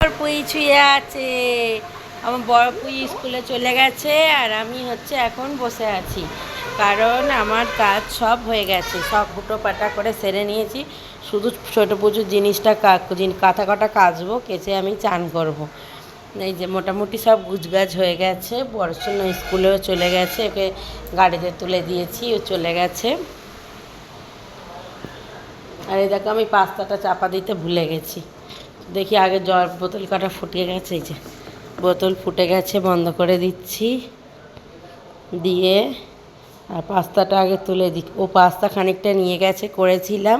পুই ছুঁয়ে আছে। আমার বড় পুই স্কুলে চলে গেছে আর আমি হচ্ছে এখন বসে আছি, কারণ আমার কাজ সব হয়ে গেছে, সব হুটো পাটা করে সেরে নিয়েছি। শুধু ছোটো পুজোর জিনিসটা কাঁথা কাটা কাচবো, কেচে আমি চান করব। এই যে মোটামুটি সব গুছগাছ হয়ে গেছে। পড়াশোনা স্কুলেও চলে গেছে, ওকে গাড়িতে তুলে দিয়েছি, ও চলে গেছে। আর এই দেখো আমি পাস্তাটা চাপা দিতে ভুলে গেছি। দেখি আগে জল বোতল কাটা ফুটিয়ে গেছে, এই যে বোতল ফুটে গেছে, বন্ধ করে দিচ্ছি। দিয়ে আর পাস্তাটা আগে তুলে দিই। ও পাস্তা খানিকটা নিয়ে গেছে, করেছিলাম,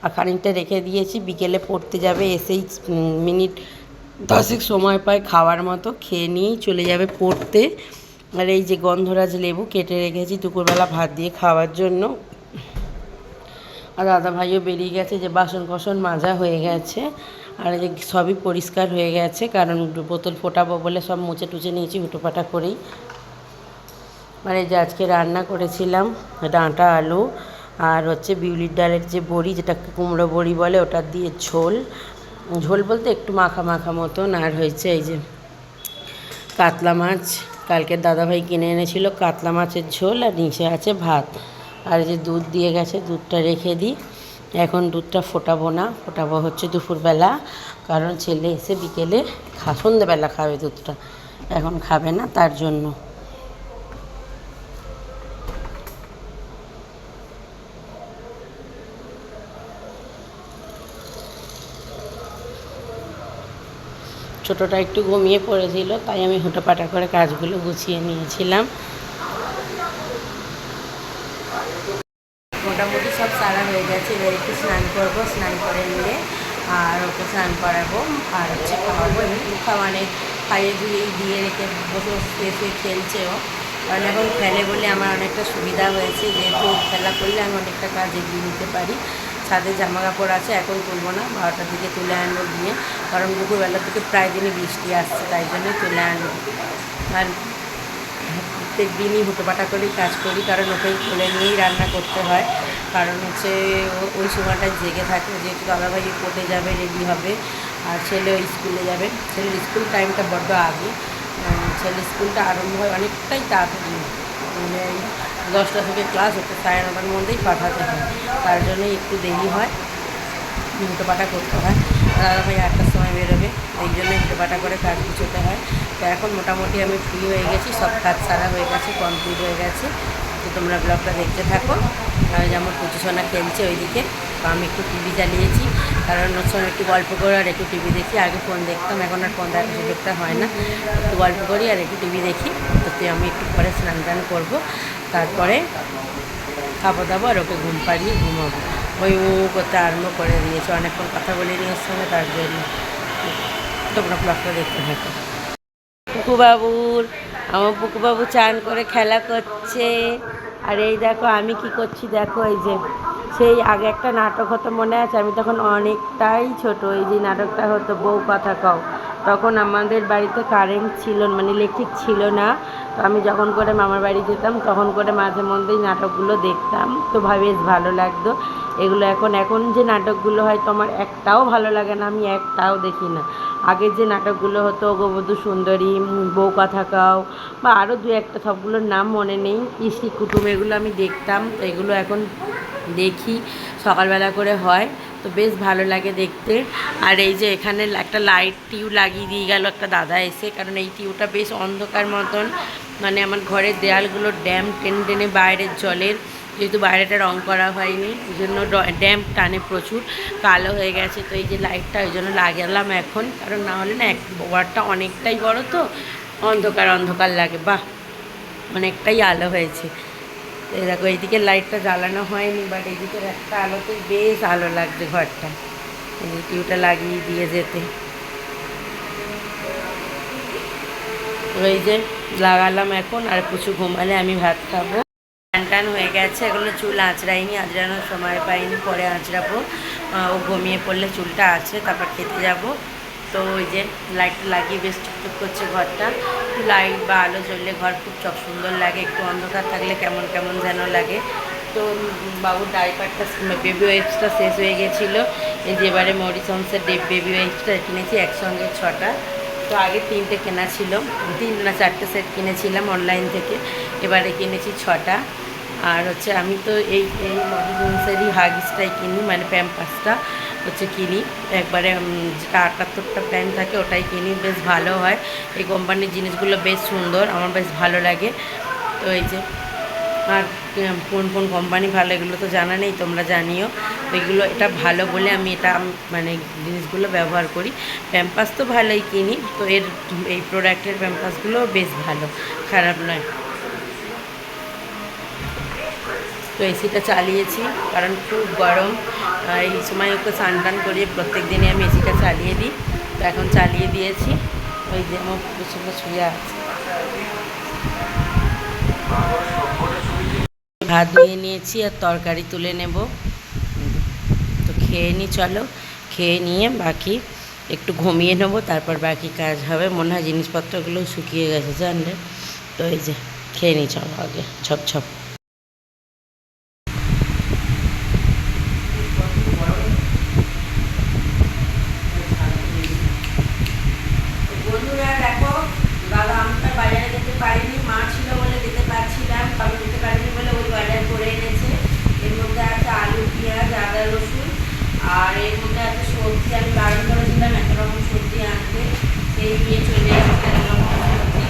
আর খানিকটা রেখে দিয়েছি। বিকেলে পড়তে যাবে, এসেই মিনিট 10 সময় পায় খাওয়ার মতো, খেয়ে নিয়েই চলে যাবে পড়তে। আর এই যে গন্ধরাজ লেবু কেটে রেখেছি দুপুরবেলা ভাত দিয়ে খাওয়ার জন্য। আর দাদা ভাইও বেরিয়ে গেছে, যে বাসন কোসন মাজা হয়ে গেছে, আর এই সবই পরিষ্কার হয়ে গেছে, কারণ বোতল ফোটাবো বলে সব মুছে টুচে নিয়েছি হুটোপাটা করেই। আর এই যে আজকে রান্না করেছিলাম ডাঁটা আলু আর হচ্ছে বিউলির ডালের যে বড়ি, যেটাকে কুমড়ো বড়ি বলে, ওটা দিয়ে ঝোল। ঝোল বলতে একটু মাখা মাখা মতন। আর হয়েছে এই যে কাতলা মাছ, কালকে দাদাভাই কিনে এনেছিল, কাতলা মাছের ঝোল, আর নিচে আছে ভাত। আর যে দুধ দিয়ে গেছে, দুধটা রেখে দিই। এখন দুধটা ফোটাবো না, ফোটাবো হচ্ছে দুপুরবেলা, কারণ ছেলে এসে বিকেলে সন্ধ্যেবেলা খাবে দুধটা, এখন খাবে না, তার জন্য। ছোটোটা একটু ঘুমিয়ে পড়েছিল, তাই আমি হুটোপাটা করে কাজগুলো গুছিয়ে নিয়েছিলাম। মোটামুটি সব সারা হয়ে গেছে। এবার একটু স্নান করবো, স্নান করে নিয়ে আর ওকে স্নান করাবো, আর হচ্ছে খাওয়াবো। এমনি মানে খাইয়ে ধুয়েই দিয়ে রেখে বসে শুয়ে শুয়ে খেলছে ও, কারণ এখন খেলে বলে আমার অনেকটা সুবিধা হয়েছে, যেহেতু খেলা করলে আমি অনেকটা কাজ এগিয়ে নিতে পারি। ছাদে জামা কাপড় আছে, এখন তুলবো না, 12টার দিকে তুলে আনবো দিয়ে, কারণ দুপুরবেলার দিকে প্রায় দিনই বৃষ্টি আসছে, তাই জন্যই তুলে আনবো। আর প্রত্যেক দিনই হুটোপাটা করেই কাজ করি, কারণ ওকেই তুলে নিয়েই রান্না করতে হয়, কারণ হচ্ছে ওই সময়টায় জেগে থাকে, যেহেতু দাদাভাই পড়তে যাবে, রেডি হবে, আর ছেলে ওই স্কুলে যাবে। ছেলের স্কুল টাইমটা বড্ড আগে, ছেলের স্কুলটা আরম্ভ হয় অনেকটাই তাড়াতাড়ি, মানে 10টা থেকে ক্লাস, ওকে 9:30টার মধ্যেই পাঠাতে হয়, তার জন্যই একটু দেরি হয়, হুটোপাটা করতে হয়। দাদাভাই 8টার সময় বেরোবে, এই জন্যই হুটোপাটা করে কাজ গুছোতে হয়। তো এখন মোটামুটি আমি ফ্রি হয়ে গেছি, সব কাজ সারা হয়ে গেছে, কমপ্লিট হয়ে গেছে। তো তোমরা ব্লগটা দেখতে থাকো। যেমন কুচুসোনা খেলছে ওইদিকে, তো আমি একটু টিভি চালিয়েছি, কারণ ওর সঙ্গে একটু গল্প করে আর একটু টিভি দেখি। আগে ফোন দেখতাম, এখন আর ফোন দেখা দেখতে হয় না, একটু গল্প করি আর একটু টিভি দেখি। তো আমি একটু পরে স্নান টান করবো, তারপরে খাবো দাবো, আর ওকে ঘুম পাড়িয়ে ঘুমাবো। ওই ও করতে আরম্ভ করে দিয়েছে, অনেকক্ষণ কথা বলে নিয়ে এর সঙ্গে, তার জন্য। তোমরা ব্লগটা দেখতে থাকো। পুকুবাবুর আমার পুকুবাবু চান করে খেলা করছে। আর এই দেখো আমি কি করছি, দেখো এই যে সেই আগে একটা নাটক হতো, মনে আছে? আমি তখন অনেকটাই ছোট, এই যে নাটকটা হতো বউ কথা কও, তখন আমাদের বাড়িতে কারেন্ট ছিল, মানে ইলেকট্রিক ছিল না। তো আমি যখন করে মামার বাড়ি যেতাম, তখন করে মাঝে মধ্যেই নাটকগুলো দেখতাম, তো বেশ ভালো লাগতো এগুলো। এখন যে নাটকগুলো হয় তো আমার একটাও ভালো লাগে না, আমি একটাও দেখি না। আগের যে নাটকগুলো হতো, অগবধূ সুন্দরী, বউ কথা কাও, বা আরও দু একটা, সবগুলোর নাম মনে নেই, ইস্টি কুটুম, এগুলো আমি দেখতাম। তো এগুলো এখন দেখি, সকালবেলা করে হয়, তো বেশ ভালো লাগে দেখতে। আর এই যে এখানে একটা লাইট টিউ লাগিয়ে দিয়ে গেল একটা দাদা এসে, কারণ এই টিউটা বেশ অন্ধকার মতন, মানে আমার ঘরের দেয়ালগুলো ড্যাম টেনে টেনে বাইরের জলের, যেহেতু বাইরেটা রং করা হয়নি, ওই জন্য ড্যাম্প টানে প্রচুর, কালো হয়ে গেছে। তো এই যে লাইটটা ওই জন্য লাগালাম এখন, কারণ না হলে না ওয়ার্ডটা অনেকটাই বড়, তো অন্ধকার অন্ধকার লাগে। বাহ, অনেকটাই আলো হয়েছে। এই দেখো এইদিকে লাইটটা জ্বালানো হয়নি, বাট এইদিকের একটা আলোতেই বেশ আলো লাগছে ঘরটা। এই যে টিউটা লাগিয়ে দিয়ে যেতে, ওই যে লাগালাম এখন। আর কিছু ঘুমালে আমি ভাত খাবো। টান টান হয়ে গেছে, এখনো চুল আঁচড়াইনি, আঁচড়ানোর সময় পাইনি, পরে আঁচড়াবো। ও ঘুমিয়ে পড়লে চুলটা আছে, তারপর খেতে যাব। তো ওই যে লাইটটা লাগিয়ে বেশ টুকটুক করছে ঘরটা। লাইট বা আলো জ্বললে ঘর খুব সুন্দর লাগে, একটু অন্ধকার থাকলে কেমন কেমন যেন লাগে। তো বাবুর ডাইপারটা, বেবি ওয়েবসটা শেষ হয়ে গেছিলো, এই যে এবারে মরিসন্সের বেবি ওয়াইপসটা কিনেছি একসঙ্গে 6টা। তো আগে 3টে কেনা ছিল, 3 না 4টে সেট কিনেছিলাম অনলাইন থেকে, এবারে কিনেছি 6টা। আর হচ্ছে আমি তো এই এই মরিসন্সেরই হাগিসটাই কিনি, মানে প্যাম্পাসটা হচ্ছে কিনি একবারে, যেটা 78টা প্যান্ট থাকে ওটাই কিনি, বেশ ভালো হয়। এই কোম্পানির জিনিসগুলো বেশ সুন্দর, আমার বেশ ভালো লাগে। তো এই যে, আর কোন কোন কোম্পানি ভালো এগুলো তো জানা নেই, তোমরা জানিও। এগুলো এটা ভালো বলে আমি এটা মানে জিনিসগুলো ব্যবহার করি। প্যাম্পাস তো ভালোই কিনি, তো এই প্রোডাক্টের প্যাম্পাসগুলো বেশ ভালো, খারাপ নয়। তো এসিটা চালিয়েছি কারণ খুব গরম, এই সময় ওকে স্নান টান করিয়ে প্রত্যেক দিনই আমি এসিটা চালিয়ে দিই। তো এখন চালিয়ে দিয়েছি, ওই যে আমার পুকুর শুয়ে আছে। ভাত ধুয়ে নিয়েছি আর তরকারি তুলে নেব, তো খেয়ে নিই, চলো খেয়ে নিয়ে বাকি একটু ঘুমিয়ে নেব, তারপর বাকি কাজ হবে। মনে হয় জিনিসপত্রগুলো শুকিয়ে গেছে জানলে। তো এই যে খেয়ে নিই, চলো আগে ছপ ছপ। বন্ধুরা দেখো, দাদা আমরা বাজারে যেতে পারিনি, মা ছিল বলে যেতে পারছিলাম, আমি যেতে পারিনি বলে ওই বাজার করে এনেছে। এর মধ্যে আছে আলু, পেঁয়াজ, আদা, রসুন, আর এর মধ্যে আছে সবজি। আমি বারণ করেছিলাম এত রকম সবজি আনতে, সেই নিয়ে চলে এসেছে এত রকম সবজি।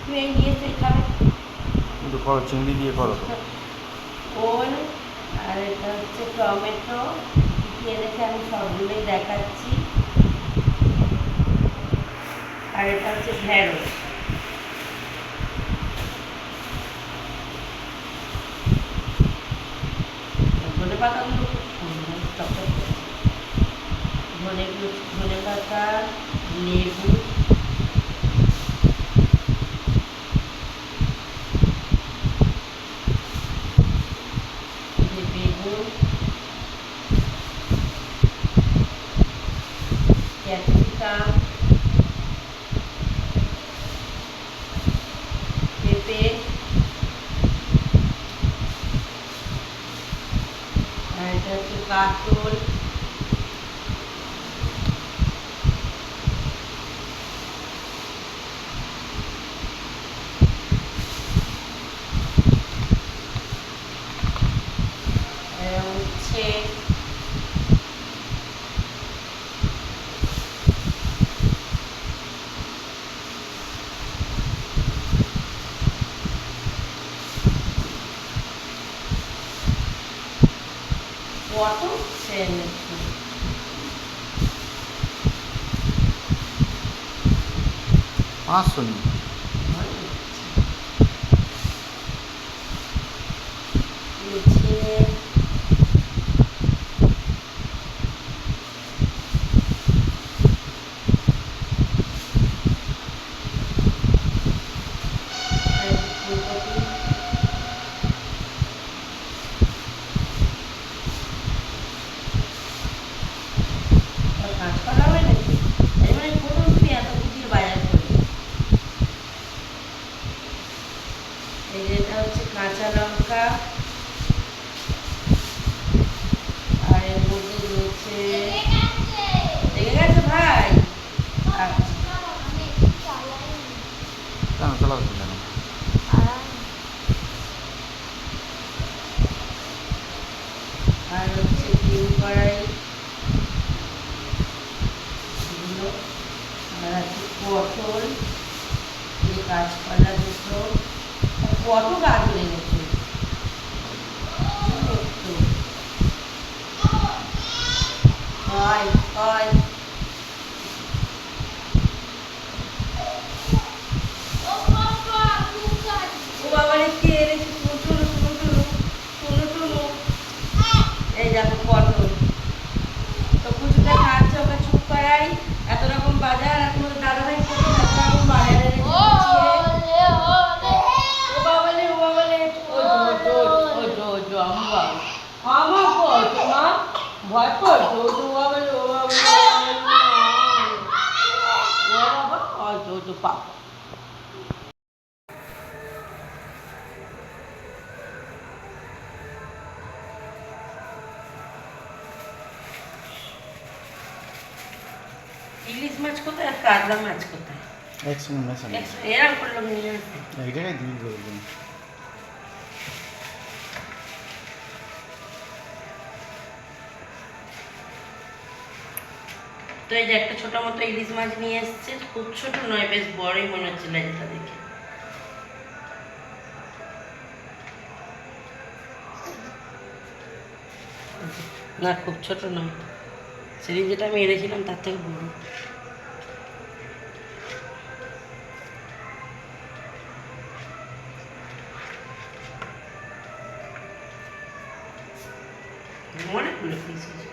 তুমি এই নিয়ে এসে খাবে, একটু করো, চিংড়ি দিয়ে করো। ওল, আর এটা হচ্ছে টমেটো, কী এনেছে আমি সবগুলোই দেখাচ্ছি। আর এটা হচ্ছে ঢেঁড়স। ধনে পাতাগুলো খুব সুন্দর, ধনে পাতা, লেবু, বেগুন, ক্যাপসিকাম, পেঁপে, আর এটা হচ্ছে কাঁকরোল, হচ্ছে পটল, পাঁচশো নি কাঁচকলা হয় নাকি, তাই মানে কোনো তুমি এত দিয়ে বাজার করি। এই যে এটা হচ্ছে কাঁচা লঙ্কা, আর এর মধ্যে রয়েছে, দেখে গেছে ভাই, কেন চালাচ্ছি কেন? আর হচ্ছে ডিম কড়াই, আর আছে পটল, এই কাঁচকলা দুটো, কত গাজর এনেছে একটু, হয় হয়। ও বাবা রে, কে এনেছে, টুনু টুনু টুনু টুনু টুনু। এই দেখো পটল, তো কুচুটা খাচ্ছে, ওকে চুপ করাই। এত রকম বাজার, আর তোমাদের দাদাভাই কোথায় এত রকম বাজারে রেখে দিচ্ছে। ও বাবালে, ও বাবালে, আমার করছো মা, ভয় করছো, ও বাবালে, ও বাবালে, ও বাবা, ও পাপা। ইলিশ মাছ কোথায় আর কাতলা মাছ কোথায়? একসঙ্গে মেশানো। এরকম করলো নিয়ে আসবে। এই জায়গায় দিয়ে দেবেন। তো এই যে একটা ছোট মতো ইলিশ মাছ নিয়ে এসছে, খুব ছোট নয়, বেশ বড়ই মনে হচ্ছে লেজটা দেখে। না খুব ছোট নয়, সেদিন যেটা আমি এনেছিলাম তার থেকে বড়। অনেকগুলো পিস হয়েছে।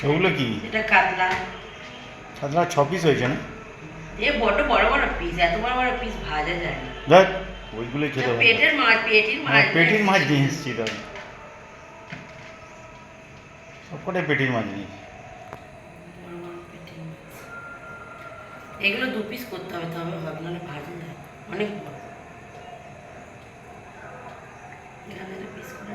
ওগুলো কি? এটা কাতলা। কাতলা 6 পিস হয়েছে না? এ বড় বড় বড় পিস, এত বড় বড় পিস ভাজা যায় না। দেখ ওইগুলোই খেতে হবে। পেটের মাছ, পেটির মাছ। পেটির মাছ নিয়ে এসেছি তাই। সবকটাই পেটির মাছ নিয়ে। এগুলো 2 পিস করতে হবে, তবে হবে না ভাজা যায় অনেক বড়। এখানে 2 পিস করে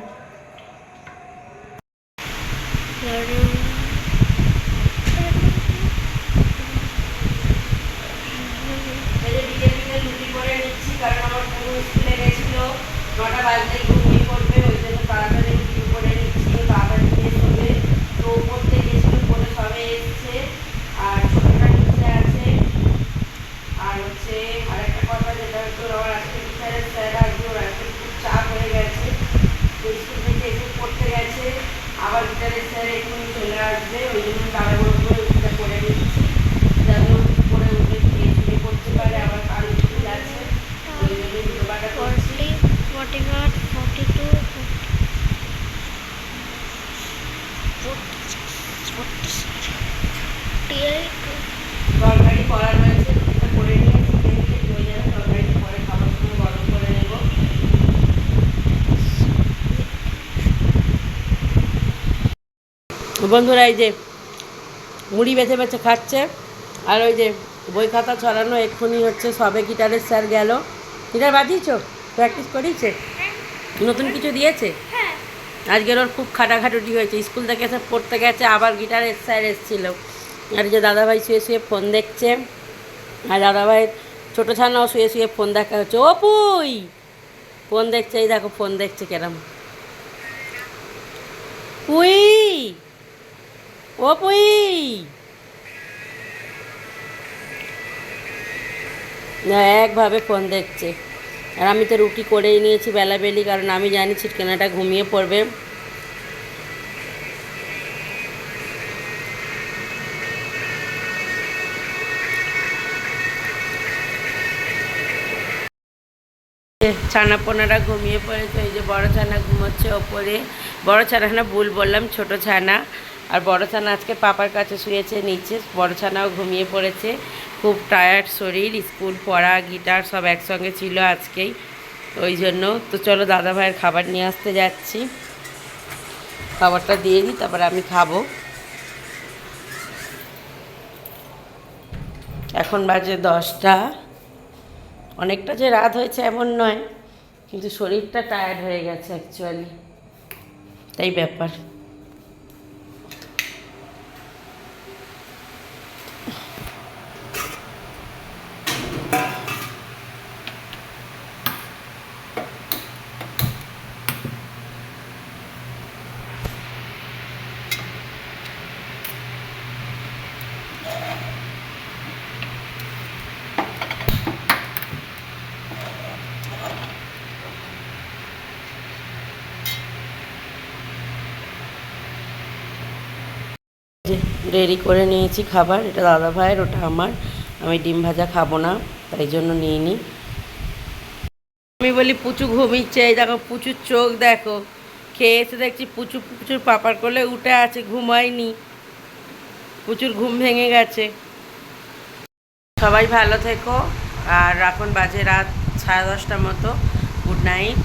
রুটি করে নিচ্ছি, কারণ আমার পুরো স্কুলে গেছিল, 9টা বাজলেই ঘুমিয়ে পড়বে, ওই জন্য তাড়াতাড়ি রুটি করে নিচ্ছি, তাড়াতাড়ি শেষ হবে। তো পড়তে গেছিল, পড়ে সবে এসছে, আর ছোটটা নিচে আছে। আর হচ্ছে আরেকটা কথা, যেটা হচ্ছে আমার আজকে টিচারের স্যার আসবে, ওর আজকে খুব চাপ হয়ে গেছে, তো স্কুল থেকে এসে পড়তে গেছে, আবার টিচারের স্যার এখনই চলে আসবে, ওই জন্য তাড়াহুড়ো করে রুটিটা করে নিচ্ছি, যেন পরে উঠে খেয়ে শুয়ে করতে পারে, আবার কাল স্কুল আছে, ওই জন্য দুটোবাটা করছি। 41, 42, 48. তরকারি করা রয়েছে, রুটিটা করে নিয়ে চিকেন দিয়ে হয়ে যাবে, তরকারিটা পরে খাবার সময় গরম করে নেব। বন্ধুরা এই যে মুড়ি বেছে বেছে খাচ্ছে, আর ওই যে বই খাতা ছড়ানো এক্ষুনি হচ্ছে, সবে গিটারের স্যার গেল। গিটার বাজিয়েছ? প্র্যাকটিস করিয়েছে? নতুন কিছু দিয়েছে? আজকের ওর খুব খাটাখাটুটি হয়েছে, স্কুল থেকে এসে পড়তে গেছে, আবার গিটারের স্যার এসেছিলো। আর এই যে দাদাভাই শুয়ে শুয়ে ফোন দেখছে, আর দাদাভাইয়ের ছোটো ছানাও শুয়ে শুয়ে ফোন দেখা হচ্ছে। ও পুই ফোন দেখছে, এই দেখো ফোন দেখছে কেরম। পুই, ও পুই, না একভাবে ফোন দেখছে। আর আমি তো রুটি করেই নিয়েছি বেলাবেলি, কারণ আমি জানি ছিটকেনাটা ঘুমিয়ে পড়বে। ছানা পোনারা ঘুমিয়ে পড়েছে, এই যে বড় ছানা ঘুমোচ্ছে ওপরে, বড় ছানা না ভুল বললাম, ছোট ছানা। আর বড় ছানা আজকে পাপার কাছে শুয়েছে নিচে, বড় ছানাও ঘুমিয়ে পড়েছে, খুব টায়ার্ড শরীর, স্কুল পড়া গিটার সব একসঙ্গে ছিল আজকেই, ওই জন্য। তো চলো দাদা ভাইয়ের খাবার নিয়ে আসতে যাচ্ছি, খাবারটা দিয়ে দিই, তারপরে আমি খাবো। এখন বাজে 10টা, অনেকটা যে রাত হয়েছে এমন নয়, কিন্তু শরীরটা টায়ার্ড হয়ে গেছে অ্যাকচুয়ালি, তাই ব্যাপার। রেডি করে নিয়েছি খাবার, এটা দাদা ভাইয়ের, ওটা আমার। আমি ডিম ভাজা খাবো না, তাই জন্য নিয়ে নিই। আমি বলি পুচু ঘুমিচ্ছে, এই দেখো পুচুর চোখ দেখো, খেয়ে এসে দেখছি পুচুর পাপার কোলে উঠে আছে, ঘুমায়নি, পুচুর ঘুম ভেঙে গেছে। সবাই ভালো থেকো, আর এখন বাজে রাত 10:30 মতো। Good night.